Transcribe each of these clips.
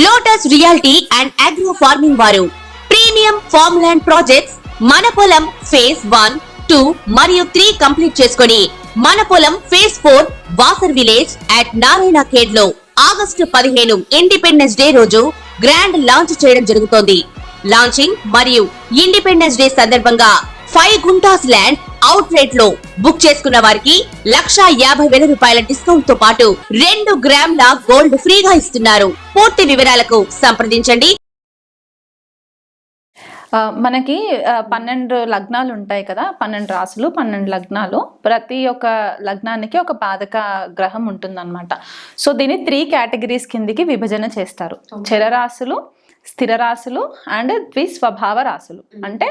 Lotus reality and agro farming వారు premium farm land projects మన పొలం ఫేజ్ 1, 2 మరియు 3 కంప్లీట్ చేసుకొని మన పొలం phase 4 Wasar village at Narayana Khed లో ఆగస్టు 15 ఇండిపెండెన్స్ డే రోజు గ్రాండ్ లాంచ్ చేయడం జరుగుతోంది. లాంచింగ్ మరియు ఇండిపెండెన్స్ డే సందర్భంగా 5 గుంటాస్ ల్యాండ్ అవుట్ రేట్ లో బుక్ చేసుకున్న వారికి 1,50,000 రూపాయల డిస్కౌంట్ తో పాటు 2 గ్రాముల గోల్డ్ ఫ్రీగా ఇస్తున్నారు. పూర్తి వివరాలకు సంప్రదించండి. మనకి 12 లగ్నాలు ఉంటాయి కదా, 12 రాసులు, 12 లగ్నాలు. ప్రతి ఒక్క లగ్నానికి ఒక బాధక గ్రహం ఉంటుందన్నమాట. సో దీన్ని 3 కేటగిరీస్ కిందికి విభజన చేస్తారు. చరరాశులు, స్థిర రాశులు అండ్ ద్విస్వభావ రాశులు. అంటే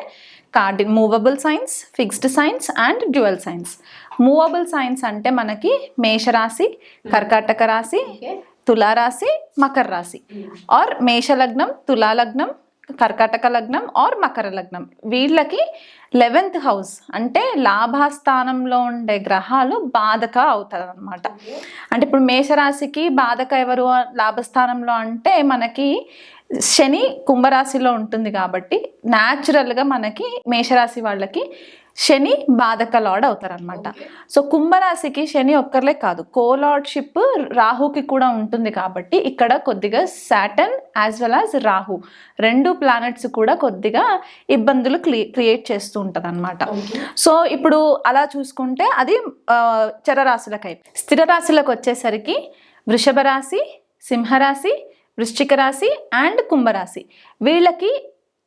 movable science, fixed science and dual science. Movable science అంటే మనకి మేషరాశి, కర్కాటక రాశి, తులారాశి, మకర రాశి. ఆర్ మేషలగ్నం, తులాలగ్నం, కర్కాటక లగ్నం ఆర్ మకర లగ్నం. వీళ్ళకి 11th హౌస్ అంటే లాభస్థానంలో ఉండే గ్రహాలు బాధక అవుతారు అనమాట. అంటే ఇప్పుడు మేషరాశికి బాధక ఎవరు లాభస్థానంలో అంటే మనకి శని కుంభరాశిలో ఉంటుంది కాబట్టి న్యాచురల్గా మనకి మేషరాశి వాళ్ళకి శని బాధక లార్డ్ అవుతారనమాట. సో కుంభరాశికి శని ఒక్కర్లే కాదు, కోలార్డ్షిప్ రాహుకి కూడా ఉంటుంది కాబట్టి ఇక్కడ కొద్దిగా Saturn as well as Rahu 2 planets కూడా కొద్దిగా ఇబ్బందులు క్రియేట్ చేస్తూ ఉంటుంది అనమాట. సో ఇప్పుడు అలా చూసుకుంటే అది చరరాశులకై. స్థిర రాశులకు వచ్చేసరికి వృషభ రాశి, సింహరాశి, వృశ్చిక రాశి అండ్ కుంభరాశి. వీళ్ళకి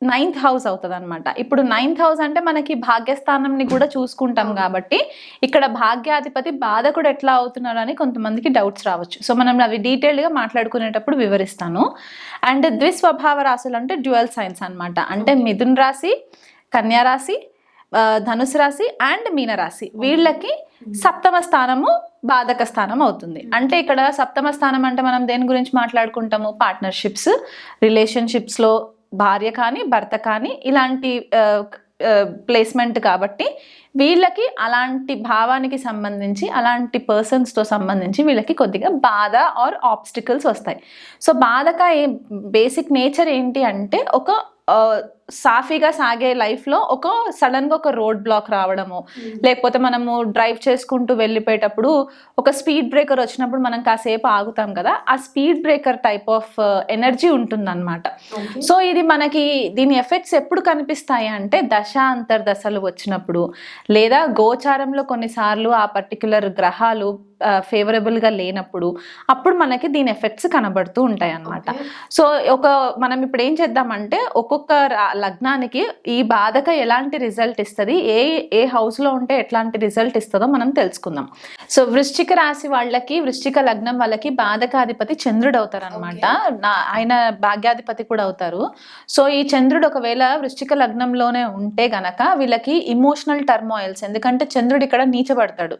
9th హౌస్ అవుతుంది అనమాట. ఇప్పుడు 9th హౌస్ అంటే మనకి భాగ్యస్థానంని కూడా చూసుకుంటాం కాబట్టి ఇక్కడ భాగ్యాధిపతి బాధకుడు ఎట్లా అవుతున్నారు అని కొంతమందికి డౌట్స్ రావచ్చు. సో మనం అవి డీటెయిల్డ్గా మాట్లాడుకునేటప్పుడు వివరిస్తాను. అండ్ ద్విస్వభావ రాశులు అంటే డ్యూయల్ సైన్స్ అనమాట. అంటే మిథున్ రాశి, కన్యా రాశి, ధనుసు రాశి అండ్ మీనరాశి. వీళ్ళకి 7వ స్థానము బాధక స్థానం అవుతుంది. అంటే ఇక్కడ 7వ స్థానం అంటే మనం దేని గురించి మాట్లాడుకుంటాము? పార్ట్నర్షిప్స్, రిలేషన్షిప్స్లో భార్య కానీ భర్త కానీ ఇలాంటి ప్లేస్మెంట్ కాబట్టి వీళ్ళకి అలాంటి భావానికి సంబంధించి అలాంటి పర్సన్స్తో సంబంధించి వీళ్ళకి కొద్దిగా బాధ ఆర్ ఆబ్స్టికల్స్ వస్తాయి. సో బాధక బేసిక్ నేచర్ ఏంటి అంటే ఒక సాఫీగా సాగే లైఫ్లో ఒక సడన్గా ఒక రోడ్ బ్లాక్ రావడము, లేకపోతే మనము డ్రైవ్ చేసుకుంటూ వెళ్ళిపోయేటప్పుడు ఒక స్పీడ్ బ్రేకర్ వచ్చినప్పుడు మనం కాసేపు ఆగుతాం కదా, ఆ speed breaker type of energy ఉంటుందన్నమాట. సో ఇది మనకి దీని ఎఫెక్ట్స్ ఎప్పుడు కనిపిస్తాయి అంటే దశ అంతర్దశలు వచ్చినప్పుడు, లేదా గోచారంలో కొన్నిసార్లు ఆ పర్టిక్యులర్ గ్రహాలు ఫేవరబుల్గా లేనప్పుడు అప్పుడు మనకి దీని ఎఫెక్ట్స్ కనబడుతూ ఉంటాయి అన్నమాట. సో మనం ఇప్పుడు ఏం చేద్దామంటే ఒక్కొక్క లగ్నానికి ఈ బాధక ఎలాంటి రిజల్ట్ ఇస్తుంది, ఏ హౌస్లో ఉంటే ఎట్లాంటి రిజల్ట్ ఇస్తుందో మనం తెలుసుకుందాం. సో వృశ్చిక రాశి వాళ్ళకి, వృశ్చిక లగ్నం వాళ్ళకి బాధకాధిపతి చంద్రుడు అవుతారు అనమాట. ఆయన భాగ్యాధిపతి కూడా అవుతారు. సో ఈ చంద్రుడు ఒకవేళ వృశ్చిక లగ్నంలోనే ఉంటే గనక వీళ్ళకి ఇమోషనల్ టర్మాయిల్స్, ఎందుకంటే చంద్రుడు ఇక్కడ నీచబడతాడు.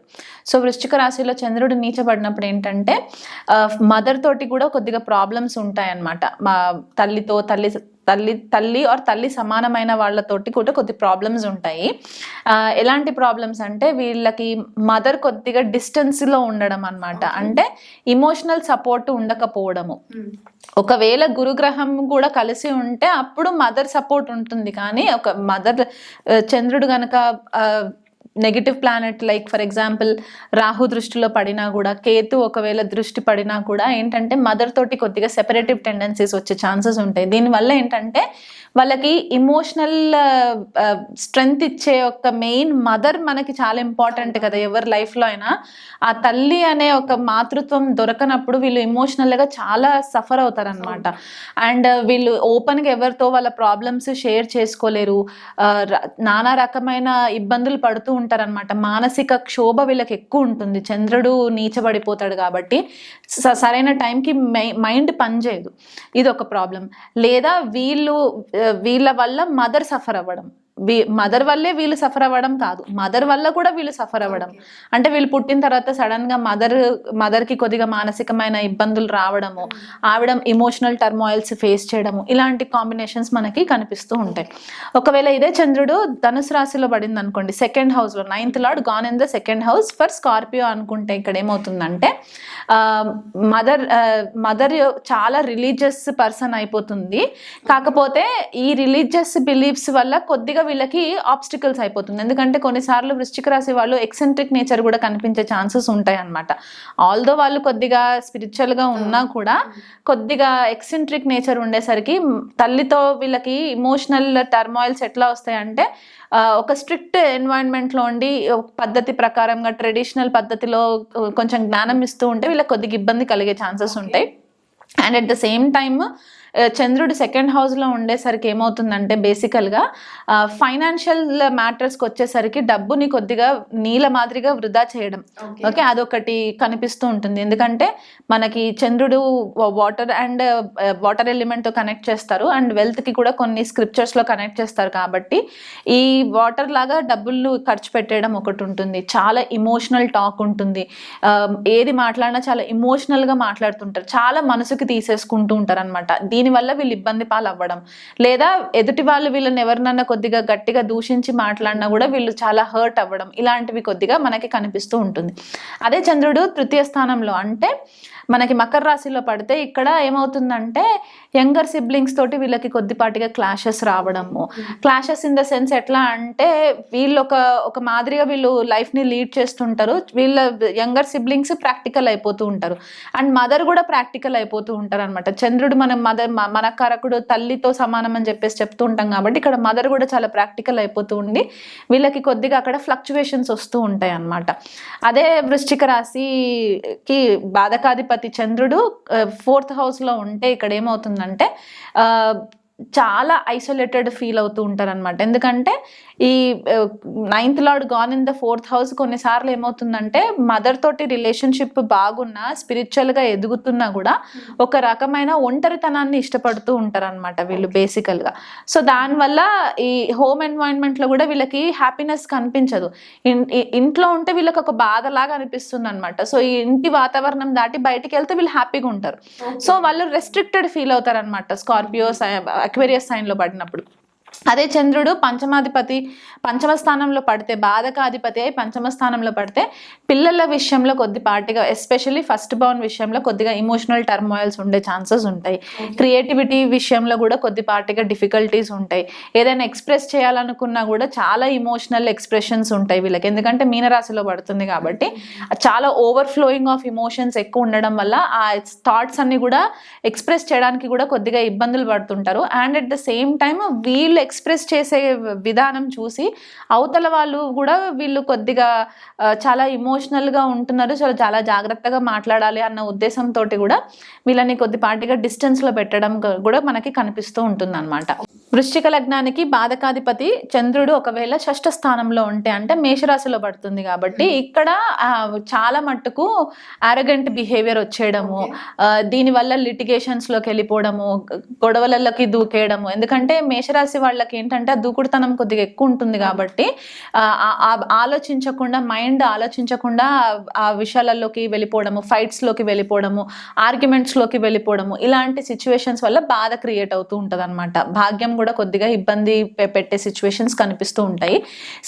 సో వృశ్చిక రాశిలో చంద్రుడు నీచబడినప్పుడు ఏంటంటే మదర్ తోటి కూడా కొద్దిగా ప్రాబ్లమ్స్ ఉంటాయన్నమాట. మా తల్లితో తల్లి ఆర్ తల్లి సమానమైన వాళ్ళతోటి కూడా కొద్ది ప్రాబ్లమ్స్ ఉంటాయి. ఎలాంటి ప్రాబ్లమ్స్ అంటే వీళ్ళకి మదర్ కొద్దిగా డిస్టెన్స్లో ఉండడం అన్నమాట. అంటే ఇమోషనల్ సపోర్ట్ ఉండకపోవడము. ఒకవేళ గురుగ్రహం కూడా కలిసి ఉంటే అప్పుడు మదర్ సపోర్ట్ ఉంటుంది, కానీ ఒక మదర్ చంద్రుడు కనుక negative planet like for example Rahu దృష్టిలో పడినా కూడా, కేతు ఒకవేళ దృష్టి పడినా కూడా ఏంటంటే మదర్ తోటి కొద్దిగా సెపరేటివ్ టెండెన్సీస్ వచ్చే ఛాన్సెస్ ఉంటాయి. దీనివల్ల ఏంటంటే వాళ్ళకి ఇమోషనల్ స్ట్రెంగ్త్ ఇచ్చే ఒక మెయిన్ మదర్ మనకి చాలా ఇంపార్టెంట్ కదా ఎవరి లైఫ్లో అయినా. ఆ తల్లి అనే ఒక మాతృత్వం దొరకనప్పుడు వీళ్ళు ఇమోషనల్గా చాలా సఫర్ అవుతారనమాట. అండ్ వీళ్ళు ఓపెన్గా ఎవరితో వాళ్ళ ప్రాబ్లమ్స్ షేర్ చేసుకోలేరు, నానా రకమైన ఇబ్బందులు పడుతూ ఉంటారనమాట. మానసిక క్షోభ వీళ్ళకి ఎక్కువ ఉంటుంది. చంద్రుడు నీచబడిపోతాడు కాబట్టి సరైన టైంకి మైండ్ పనిచేయదు, ఇది ఒక ప్రాబ్లం. లేదా వీళ్ళ వల్ల మదర్ సఫర్ అవ్వడం, మదర్ వల్లే వీళ్ళు సఫర్ అవ్వడం కాదు, మదర్ వల్ల కూడా వీళ్ళు సఫర్ అవ్వడం. అంటే వీళ్ళు పుట్టిన తర్వాత సడన్ గా మదర్కి కొద్దిగా మానసికమైన ఇబ్బందులు రావడము, ఆవిడ ఇమోషనల్ టర్మాయిల్స్ ఫేస్ చేయడము, ఇలాంటి కాంబినేషన్స్ మనకి కనిపిస్తూ ఉంటాయి. ఒకవేళ ఇదే చంద్రుడు ధనుసు రాశిలో పడింది అనుకోండి, సెకండ్ హౌస్ లో, 9th lord gone in the second house for Scorpio అనుకుంటే ఇక్కడ ఏమవుతుందంటే మదర్ చాలా రిలీజియస్ పర్సన్ అయిపోతుంది. కాకపోతే ఈ రిలీజియస్ బిలీఫ్స్ వల్ల కొద్దిగా వీళ్ళకి ఆబ్స్టికల్స్ అయిపోతుంది. ఎందుకంటే కొన్నిసార్లు వృశ్చిక రాశి వాళ్ళు ఎక్సెంట్రిక్ నేచర్ కూడా కనిపించే ఛాన్సెస్ ఉంటాయి అన్నమాట. ఆల్దో వాళ్ళు కొద్దిగా స్పిరిచువల్ గా ఉన్నా కూడా కొద్దిగా ఎక్సెంట్రిక్ నేచర్ ఉండేసరికి తల్లితో వీళ్ళకి ఇమోషనల్ టర్మాయిల్స్ ఎట్లా వస్తాయంటే ఒక స్ట్రిక్ట్ ఎన్వైరన్మెంట్లో ఉండి పద్ధతి ప్రకారంగా ట్రెడిషనల్ పద్ధతిలో కొంచెం జ్ఞానం ఇస్తూ ఉంటే వీళ్ళకి కొద్దిగా ఇబ్బంది కలిగే ఛాన్సెస్ ఉంటాయి. And at the same time చంద్రుడు సెకండ్ హౌస్లో ఉండేసరికి ఏమవుతుందంటే బేసికల్గా ఫైనాన్షియల్ మ్యాటర్స్కి వచ్చేసరికి డబ్బుని కొద్దిగా నీళ్ళ మాదిరిగా వృధా చేయడం. ఓకే, అదొకటి కనిపిస్తూ ఉంటుంది. ఎందుకంటే మనకి చంద్రుడు వాటర్ ఎలిమెంట్తో కనెక్ట్ చేస్తారు అండ్ వెల్త్కి కూడా కొన్ని స్క్రిప్చర్స్లో కనెక్ట్ చేస్తారు. కాబట్టి ఈ వాటర్ లాగా డబ్బులు ఖర్చు పెట్టేయడం ఒకటి ఉంటుంది. చాలా ఇమోషనల్ టాక్ ఉంటుంది. ఏది మాట్లాడినా చాలా ఇమోషనల్గా మాట్లాడుతుంటారు, చాలా మనసుకి తీసేసుకుంటూ ఉంటారు అనమాట. దీనివల్ల వీళ్ళు ఇబ్బంది పాలు అవ్వడం, లేదా ఎదుటి వాళ్ళు వీళ్ళని ఎవరినన్నా కొద్దిగా గట్టిగా దూషించి మాట్లాడినా కూడా వీళ్ళు చాలా హర్ట్ అవ్వడం, ఇలాంటివి కొద్దిగా మనకి కనిపిస్తూ ఉంటుంది. అదే చంద్రుడు తృతీయ స్థానంలో అంటే మనకి మకర రాశిలో పడితే ఇక్కడ ఏమవుతుందంటే యంగర్ సిబ్లింగ్స్ తోటి వీళ్ళకి కొద్దిపాటిగా క్లాషెస్ రావడము. క్లాషెస్ ఇన్ ద సెన్స్ ఎట్లా అంటే వీళ్ళు ఒక మాదిరిగా వీళ్ళు లైఫ్ని లీడ్ చేస్తుంటారు. వీళ్ళ యంగర్ సిబ్లింగ్స్ ప్రాక్టికల్ అయిపోతూ ఉంటారు అండ్ మదర్ కూడా ప్రాక్టికల్ అయిపోతూ ఉంటారు అనమాట. చంద్రుడు మన కారకుడు తల్లితో సమానం అని చెప్పేసి చెప్తూ ఉంటాం కాబట్టి ఇక్కడ మదర్ కూడా చాలా ప్రాక్టికల్ అయిపోతూ ఉండి వీళ్ళకి కొద్దిగా అక్కడ ఫ్లక్చువేషన్స్ వస్తూ ఉంటాయి అన్నమాట. అదే వృశ్చిక రాశికి బాధకాధిపతి చంద్రుడు 4th హౌస్లో ఉంటే ఇక్కడ ఏమవుతుందంటే చాలా ఐసోలేటెడ్ ఫీల్ అవుతూ ఉంటారు అనమాట. ఎందుకంటే ఈ 9th lord gone in the 4th house కొన్నిసార్లు ఏమవుతుందంటే మదర్ తోటి రిలేషన్షిప్ బాగున్నా స్పిరిచువల్గా ఎదుగుతున్నా కూడా ఒక రకమైన ఒంటరితనాన్ని ఇష్టపడుతూ ఉంటారు అనమాట వీళ్ళు బేసికల్గా. సో దానివల్ల ఈ హోమ్ ఎన్వైరన్మెంట్లో కూడా వీళ్ళకి హ్యాపీనెస్ కనిపించదు. ఇంట్లో ఉంటే వీళ్ళకి ఒక బాధలాగా అనిపిస్తుంది అనమాట. సో ఈ ఇంటి వాతావరణం దాటి బయటికి వెళ్తే వీళ్ళు హ్యాపీగా ఉంటారు. సో వాళ్ళు రెస్ట్రిక్టెడ్ ఫీల్ అవుతారు అనమాట స్కార్పియో అక్వేరియస్ సైన్లో పడినప్పుడు. అదే చంద్రుడు పంచమ స్థానంలో పడితే, బాధకాధిపతి అయి పంచమ స్థానంలో పడితే పిల్లల విషయంలో కొద్దిపాటిగా, ఎస్పెషల్లీ ఫస్ట్ బోర్న్ విషయంలో కొద్దిగా ఇమోషనల్ టర్మాయిల్స్ ఉండే ఛాన్సెస్ ఉంటాయి. క్రియేటివిటీ విషయంలో కూడా కొద్దిపాటిగా డిఫికల్టీస్ ఉంటాయి. ఏదైనా ఎక్స్ప్రెస్ చేయాలనుకున్నా కూడా చాలా ఇమోషనల్ ఎక్స్ప్రెషన్స్ ఉంటాయి వీళ్ళకి. ఎందుకంటే మీనరాశిలో పడుతుంది కాబట్టి చాలా ఓవర్ఫ్లోయింగ్ ఆఫ్ ఇమోషన్స్ ఎక్కువ ఉండడం వల్ల ఆ థాట్స్ అన్ని కూడా ఎక్స్ప్రెస్ చేయడానికి కూడా కొద్దిగా ఇబ్బందులు పడుతుంటారు. And at the same time వీళ్ళు ఎక్స్ప్రెస్ చేసే విధానం చూసి అవతల వాళ్ళు కూడా వీళ్ళు కొద్దిగా చాలా ఇమోషనల్గా ఉంటున్నారు, చాలా జాగ్రత్తగా మాట్లాడాలి అన్న ఉద్దేశంతో కూడా వీళ్ళని కొద్దిపాటిగా డిస్టెన్స్లో పెట్టడం కూడా మనకి కనిపిస్తూ ఉంటుంది అనమాట. వృశ్చిక లగ్నానికి బాధకాధిపతి చంద్రుడు ఒకవేళ 6th స్థానంలో ఉంటే అంటే మేషరాశిలో పడుతుంది కాబట్టి ఇక్కడ చాలా మట్టుకు ఆరోగెంట్ బిహేవియర్ వచ్చేయడము, దీనివల్ల లిటిగేషన్స్లోకి వెళ్ళిపోవడము, గొడవలలోకి దూకేయడము. ఎందుకంటే మేషరాశి వాళ్ళకి ఏంటంటే దూకుడుతనం కొద్దిగా ఎక్కువ ఉంటుంది కాబట్టి మైండ్ ఆలోచించకుండా ఆ విషయాలలోకి వెళ్ళిపోవడము, ఫైట్స్లోకి వెళ్ళిపోవడము, ఆర్గ్యుమెంట్స్లోకి వెళ్ళిపోవడము, ఇలాంటి సిచ్యువేషన్స్ వల్ల బాధ క్రియేట్ అవుతూ ఉంటుంది అనమాట. భాగ్యం కూడా కొద్దిగా ఇబ్బంది పెట్టే సిచ్యువేషన్స్ కనిపిస్తూ ఉంటాయి.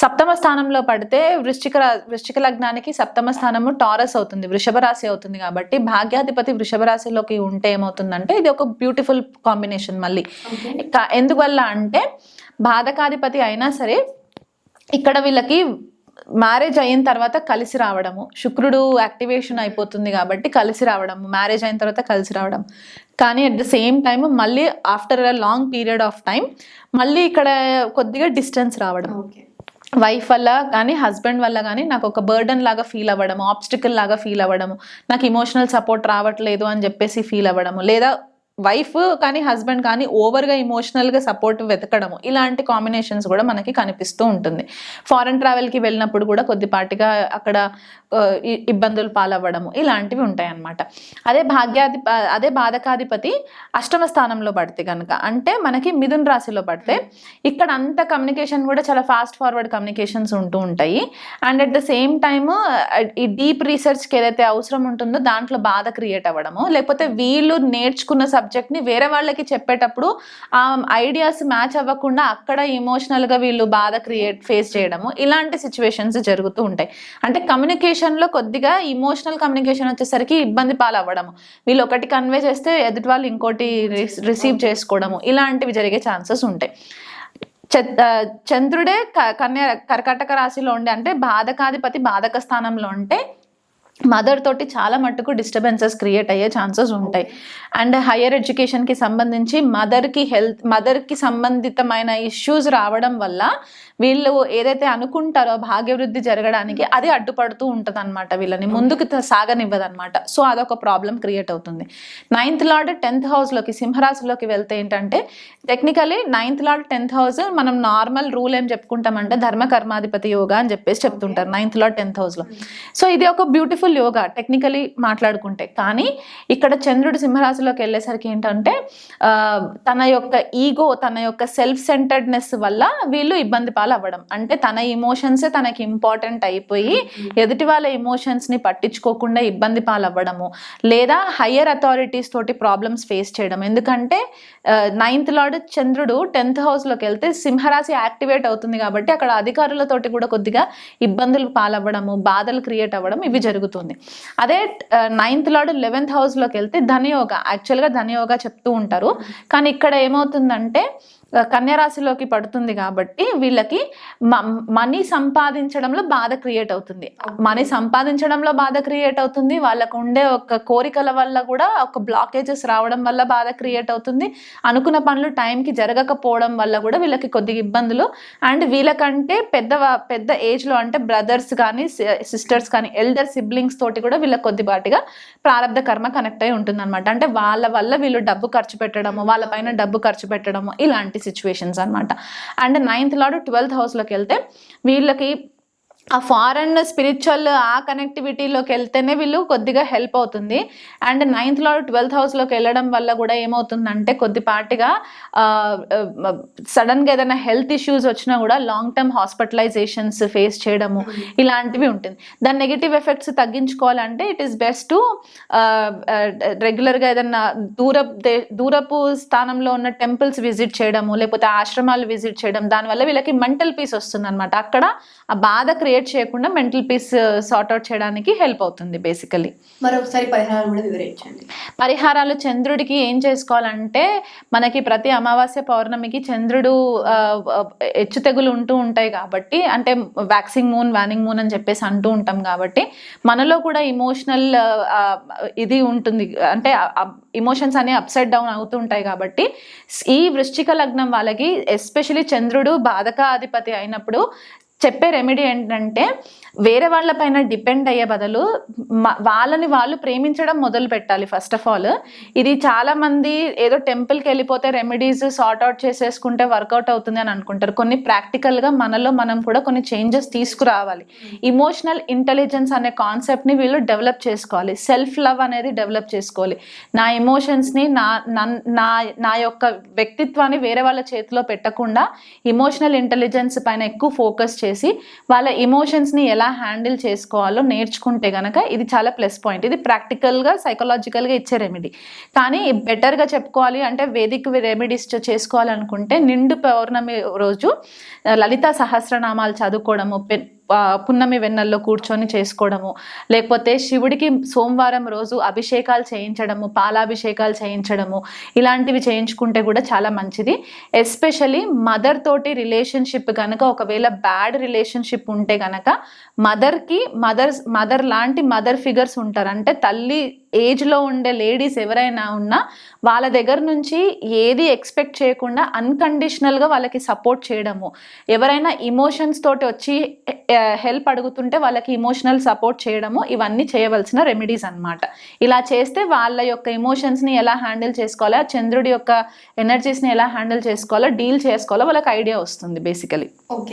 7వ స్థానంలో పడితే వృశ్చిక లగ్నానికి 7వ స్థానము టారస్ అవుతుంది, వృషభ రాశి అవుతుంది. కాబట్టి భాగ్యాధిపతి వృషభ రాశిలోకి ఉంటే ఏమవుతుందంటే ఇది ఒక బ్యూటిఫుల్ కాంబినేషన్. మళ్ళీ ఎందువల్ల అంటే బాధకాధిపతి అయినా సరే ఇక్కడ వీళ్ళకి మ్యారేజ్ అయిన తర్వాత కలిసి రావడము, శుక్రుడు యాక్టివేషన్ అయిపోతుంది కాబట్టి కలిసి రావడము, మ్యారేజ్ అయిన తర్వాత కలిసి రావడం. కానీ అట్ ద సేమ్ టైమ్ మళ్ళీ after a long period of time మళ్ళీ ఇక్కడ కొద్దిగా డిస్టెన్స్ రావడం, వైఫ్ వల్ల కానీ హస్బెండ్ వల్ల కానీ నాకు ఒక బర్డన్ లాగా ఫీల్ అవ్వడము, ఆబ్స్టికల్ లాగా ఫీల్ అవ్వడము, నాకు ఇమోషనల్ సపోర్ట్ రావట్లేదు అని చెప్పేసి ఫీల్ అవ్వడము, లేదా వైఫ్ కానీ హస్బెండ్ కానీ ఓవర్గా ఇమోషనల్గా సపోర్ట్ వెతకడము, ఇలాంటి కాంబినేషన్స్ కూడా మనకి కనిపిస్తూ ఉంటుంది. ఫారెన్ ట్రావెల్కి వెళ్ళినప్పుడు కూడా కొద్దిపాటిగా అక్కడ ఇబ్బందులు పాలవ్వడము ఇలాంటివి ఉంటాయి అన్నమాట. అదే బాధకాధిపతి అష్టమ స్థానంలో పడితే కనుక, అంటే మనకి మిథున రాశిలో పడితే ఇక్కడ అంత కమ్యూనికేషన్ కూడా చాలా ఫాస్ట్ ఫార్వర్డ్ కమ్యూనికేషన్స్ ఉంటూ ఉంటాయి. And at the same time ఈ డీప్ రీసెర్చ్కి ఏదైతే అవసరం ఉంటుందో దాంట్లో బాధ క్రియేట్ అవ్వడము, లేకపోతే వీళ్ళు నేర్చుకున్న సబ్జెక్ట్ని వేరే వాళ్ళకి చెప్పేటప్పుడు ఆ ఐడియాస్ మ్యాచ్ అవ్వకుండా అక్కడ ఇమోషనల్గా వీళ్ళు బాధ ఫేస్ చేయడము, ఇలాంటి సిచ్యువేషన్స్ జరుగుతూ ఉంటాయి. అంటే కమ్యూనికేషన్లో కొద్దిగా ఇమోషనల్ కమ్యూనికేషన్ వచ్చేసరికి ఇబ్బంది పాలవ్వడము, వీళ్ళు ఒకటి కన్వే చేస్తే ఎదుటి వాళ్ళు ఇంకోటి రిసీవ్ చేసుకోవడము, ఇలాంటివి జరిగే ఛాన్సెస్ ఉంటాయి. చంద్రుడే కర్కాటక రాశిలో ఉండే, అంటే బాధకాధిపతి బాధక స్థానంలో ఉంటే మదర్ తోటి చాలా మట్టుకు డిస్టర్బెన్సెస్ క్రియేట్ అయ్యే ఛాన్సెస్ ఉంటాయి. అండ్ హయ్యర్ ఎడ్యుకేషన్కి సంబంధించి మదర్కి సంబంధితమైన ఇష్యూస్ రావడం వల్ల వీళ్ళు ఏదైతే అనుకుంటారో భాగ్యవృద్ధి జరగడానికి అది అడ్డుపడుతూ ఉంటుంది అనమాట, వీళ్ళని ముందుకు సాగనివ్వదు అనమాట. సో అదొక ప్రాబ్లం క్రియేట్ అవుతుంది. 9th లార్డ్ 10th హౌస్లోకి సింహరాశిలోకి వెళ్తే ఏంటంటే, technically 9th lord 10th house మనం నార్మల్ రూల్ ఏం చెప్పుకుంటామంటే ధర్మ కర్మాధిపతి యోగా అని చెప్పేసి చెప్తుంటారు 9th లార్డ్ 10th హౌస్లో. సో ఇది ఒక బ్యూటిఫుల్ యోగా టెక్నికలీ మాట్లాడుకుంటే. కానీ ఇక్కడ చంద్రుడు సింహరాశిలోకి వెళ్ళేసరికి ఏంటంటే తన యొక్క ఈగో, తన యొక్క సెల్ఫ్ సెంటర్డ్నెస్ వల్ల వీళ్ళు ఇబ్బంది అవ్వడం, అంటే తన ఇమోషన్సే తనకి ఇంపార్టెంట్ అయిపోయి ఎదుటి వాళ్ళ ఎమోషన్స్ని పట్టించుకోకుండా ఇబ్బంది పాలవ్వడము, లేదా హయ్యర్ అథారిటీస్ తోటి ప్రాబ్లమ్స్ ఫేస్ చేయడం. ఎందుకంటే 9th లార్డ్ చంద్రుడు 10th హౌస్లోకి వెళ్తే సింహరాశి యాక్టివేట్ అవుతుంది కాబట్టి అక్కడ అధికారులతోటి కూడా కొద్దిగా ఇబ్బందులు పాలవ్వడము, బాధలు క్రియేట్ అవ్వడం ఇవి జరుగుతుంది. అదే 9th లార్డ్ 11th హౌస్లోకి వెళ్తే ధనయోగ, యాక్చువల్గా ధనయోగ చెప్తూ ఉంటారు, కానీ ఇక్కడ ఏమవుతుందంటే కన్యరాశిలోకి పడుతుంది కాబట్టి వీళ్ళకి మనీ సంపాదించడంలో బాధ క్రియేట్ అవుతుంది. మనీ సంపాదించడంలో బాధ క్రియేట్ అవుతుంది, వాళ్ళకు ఉండే ఒక కోరికల వల్ల కూడా ఒక బ్లాకేజెస్ రావడం వల్ల బాధ క్రియేట్ అవుతుంది, అనుకున్న పనులు టైంకి జరగకపోవడం వల్ల కూడా వీళ్ళకి కొద్దిగా ఇబ్బందులు. అండ్ వీళ్ళకంటే పెద్ద ఏజ్లో అంటే బ్రదర్స్ కానీ సిస్టర్స్ కానీ ఎల్డర్ సిబ్లింగ్స్ తోటి కూడా వీళ్ళకి కొద్దిపాటిగా ప్రారంధ కర్మ కనెక్ట్ అయి ఉంటుంది అనమాట. అంటే వాళ్ళ వల్ల వీళ్ళు డబ్బు ఖర్చు పెట్టడము, వాళ్ళపైన డబ్బు ఖర్చు పెట్టడము, ఇలాంటి సిచ్యువేషన్స్ అనమాట. అండ్ 9th లార్డ్ 12th హౌస్లోకి వెళ్తే వీళ్ళకి ఆ ఫారెన్ స్పిరిచువల్ ఆ కనెక్టివిటీలోకి వెళ్తేనే వీళ్ళు కొద్దిగా హెల్ప్ అవుతుంది. అండ్ 9th లార్డ్ 12th హౌస్లోకి వెళ్ళడం వల్ల కూడా ఏమవుతుందంటే కొద్దిపాటిగా సడన్గా ఏదైనా హెల్త్ ఇష్యూస్ వచ్చినా కూడా లాంగ్ టర్మ్ హాస్పిటలైజేషన్స్ ఫేస్ చేయడము, ఇలాంటివి ఉంటుంది. దాని నెగిటివ్ ఎఫెక్ట్స్ తగ్గించుకోవాలంటే ఇట్ ఈస్ బెస్ట్ టు రెగ్యులర్గా ఏదైనా దూరపు స్థానంలో ఉన్న టెంపుల్స్ విజిట్ చేయడము, లేకపోతే ఆశ్రమాలు విజిట్ చేయడం, దానివల్ల వీళ్ళకి మెంటల్ పీస్ వస్తుంది అనమాట. అక్కడ ఆ బాధ క్రియేట్ చేయకుండా మెంటల్ పీస్ సార్ట్ అవుట్ చేయడానికి హెల్ప్ అవుతుంది బేసికలీ. మరొకసారి పరిహారాలు కూడా వివరించండి. పరిహారాలు చంద్రుడికి ఏం చేసుకోవాలంటే, మనకి ప్రతి అమావాస్య పౌర్ణమికి చంద్రుడు హెచ్చు తెగులు ఉంటూ ఉంటాయి కాబట్టి, అంటే వ్యాక్సింగ్ మూన్ వానింగ్ మూన్ అని చెప్పేసి అంటూ ఉంటాం కాబట్టి మనలో కూడా ఇమోషనల్ ఇది ఉంటుంది, అంటే ఇమోషన్స్ అనేవి అప్సైడ్ డౌన్ అవుతూ ఉంటాయి కాబట్టి ఈ వృశ్చిక లగ్నం వాళ్ళకి ఎస్పెషలీ చంద్రుడు బాధకాధిపతి అయినప్పుడు చెప్పే రెమెడీ ఏంటంటే, వేరే వాళ్ళపైన డిపెండ్ అయ్యే బదులు వాళ్ళని వాళ్ళు ప్రేమించడం మొదలు పెట్టాలి ఫస్ట్ ఆఫ్ ఆల్. ఇది చాలామంది ఏదో టెంపుల్కి వెళ్ళిపోతే రెమెడీస్ సార్ట్ అవుట్ చేసేసుకుంటే వర్కౌట్ అవుతుంది అని అనుకుంటారు. కొన్ని ప్రాక్టికల్గా మనలో మనం కూడా కొన్ని చేంజెస్ తీసుకురావాలి. ఇమోషనల్ ఇంటెలిజెన్స్ అనే కాన్సెప్ట్ని వీళ్ళు డెవలప్ చేసుకోవాలి, సెల్ఫ్ లవ్ అనేది డెవలప్ చేసుకోవాలి. నా ఎమోషన్స్ని నా యొక్క వ్యక్తిత్వాన్ని వేరే వాళ్ళ చేతిలో పెట్టకుండా ఇమోషనల్ ఇంటెలిజెన్స్ పైన ఎక్కువ ఫోకస్ చేసి వాళ్ళ ఎమోషన్స్ని ఎలా హ్యాండిల్ చేసుకోవాలో నేర్చుకుంటే గనక ఇది చాలా ప్లస్ పాయింట్. ఇది ప్రాక్టికల్గా సైకలాజికల్గా ఇచ్చే రెమెడీ. కానీ బెటర్గా చెప్పుకోవాలి అంటే వేదిక్ రెమెడీస్ చేసుకోవాలనుకుంటే నిండు పౌర్ణమి రోజు లలితా సహస్రనామాలు చదువుకోవడము, పున్నమి వెన్నెల్లో కూర్చొని చేసుకోవడము, లేకపోతే శివుడికి సోమవారం రోజు అభిషేకాలు చేయించడము, పాలాభిషేకాలు చేయించడము, ఇలాంటివి చేయించుకుంటే కూడా చాలా మంచిది. ఎస్పెషలీ మదర్ తోటి రిలేషన్షిప్ కనుక ఒకవేళ బ్యాడ్ రిలేషన్షిప్ ఉంటే కనుక మదర్ లాంటి మదర్ ఫిగర్స్ ఉంటారు, అంటే తల్లి ఏజ్లో ఉండే లేడీస్ ఎవరైనా ఉన్నా వాళ్ళ దగ్గర నుంచి ఏది ఎక్స్పెక్ట్ చేయకుండా అన్కండిషనల్గా వాళ్ళకి సపోర్ట్ చేయడము, ఎవరైనా ఇమోషన్స్ తోటి వచ్చి హెల్ప్ అడుగుతుంటే వాళ్ళకి ఇమోషనల్ సపోర్ట్ చేయడము, ఇవన్నీ చేయవలసిన రెమెడీస్ అన్నమాట. ఇలా చేస్తే వాళ్ళ యొక్క ఎమోషన్స్ని ఎలా హ్యాండిల్ చేసుకోవాలో, ఆ చంద్రుడి యొక్క ఎనర్జీస్ని ఎలా హ్యాండిల్ చేసుకోవాలో, డీల్ చేసుకోవాలో వాళ్ళకి ఐడియా వస్తుంది బేసికలీ. ఓకే.